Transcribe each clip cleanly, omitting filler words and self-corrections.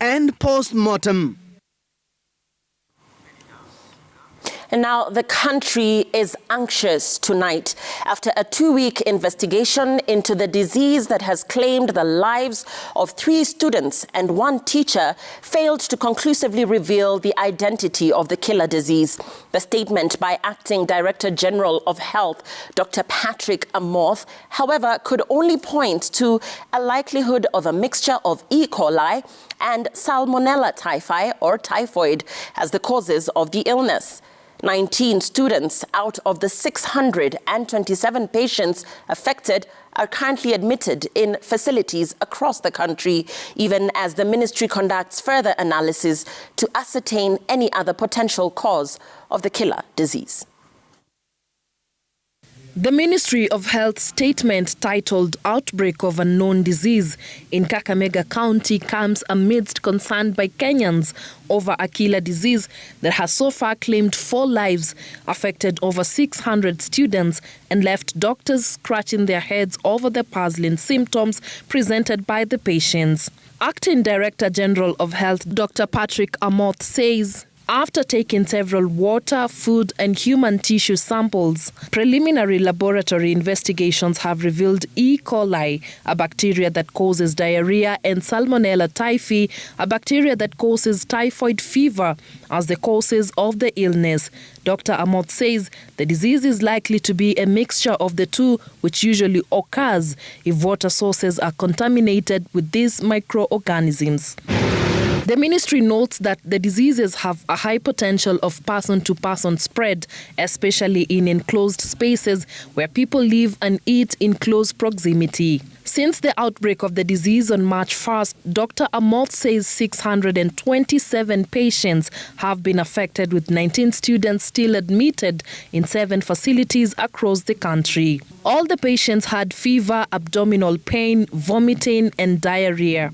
and post-mortem. And now the country is anxious tonight after a 2-week investigation into the disease that has claimed the lives of 3 students and 1 teacher failed to conclusively reveal the identity of the killer disease. The statement by Acting Director General of Health, Dr. Patrick Amoth, however, could only point to a likelihood of a mixture of E. coli and Salmonella typhi or typhoid as the causes of the illness. 19 students out of the 627 patients affected are currently admitted in facilities across the country, even as the ministry conducts further analysis to ascertain any other potential cause of the killer disease. The Ministry of Health statement titled Outbreak of Unknown Disease in Kakamega County comes amidst concern by Kenyans over a killer disease that has so far claimed 4 lives, affected over 600 students, and left doctors scratching their heads over the puzzling symptoms presented by the patients. Acting Director General of Health, Dr. Patrick Amoth, says, after taking several water, food and human tissue samples, preliminary laboratory investigations have revealed E. coli, a bacteria that causes diarrhea, and Salmonella typhi, a bacteria that causes typhoid fever, as the causes of the illness. Dr. Amoth says the disease is likely to be a mixture of the two, which usually occurs if water sources are contaminated with these microorganisms. The ministry notes that the diseases have a high potential of person-to-person spread, especially in enclosed spaces where people live and eat in close proximity. Since the outbreak of the disease on March 1st, Dr. Amoth says 627 patients have been affected, with 19 students still admitted in 7 facilities across the country. All the patients had fever, abdominal pain, vomiting and diarrhea.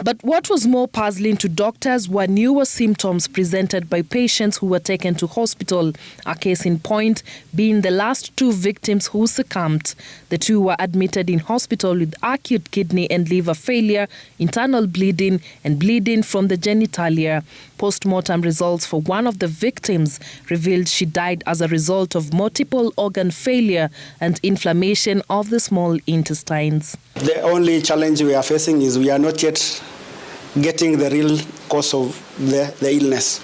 But what was more puzzling to doctors were newer symptoms presented by patients who were taken to hospital, a case in point being the last 2 victims who succumbed. The 2 were admitted in hospital with acute kidney and liver failure, internal bleeding and bleeding from the genitalia. Post-mortem results for one of the victims revealed she died as a result of multiple organ failure and inflammation of the small intestines. The only challenge we are facing is we are not yet getting the real cause of the illness.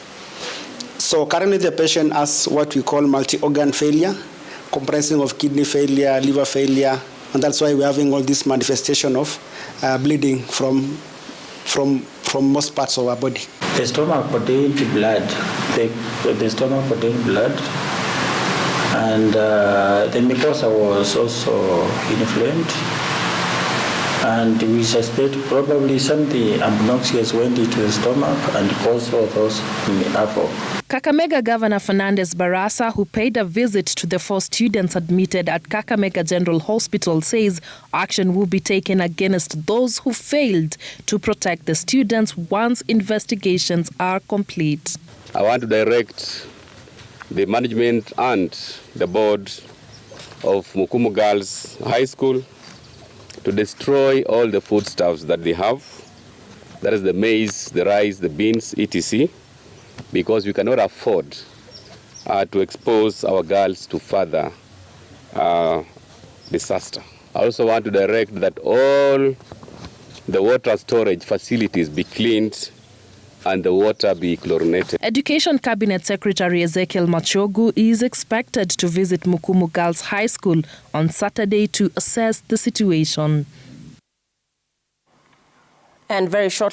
So currently the patient has what we call multi-organ failure, comprising of kidney failure, liver failure, and that's why we're having all this manifestation of bleeding from most parts of our body. The stomach contained blood. The stomach contained blood, and the mucosa was also inflamed. And we suspect probably something obnoxious went into the stomach and caused all those apple. Kakamega Governor Fernandez Barasa, who paid a visit to the 4 students admitted at Kakamega General Hospital, says action will be taken against those who failed to protect the students once investigations are complete. I want to direct the management and the board of Mukumu Girls High School to destroy all the foodstuffs that they have. That is the maize, the rice, the beans, etc. Because we cannot afford to expose our girls to further disaster. I also want to direct that all the water storage facilities be cleaned and the water be chlorinated. Education Cabinet Secretary Ezekiel Machogu is expected to visit Mukumu Girls High School on Saturday to assess the situation. And very shortly,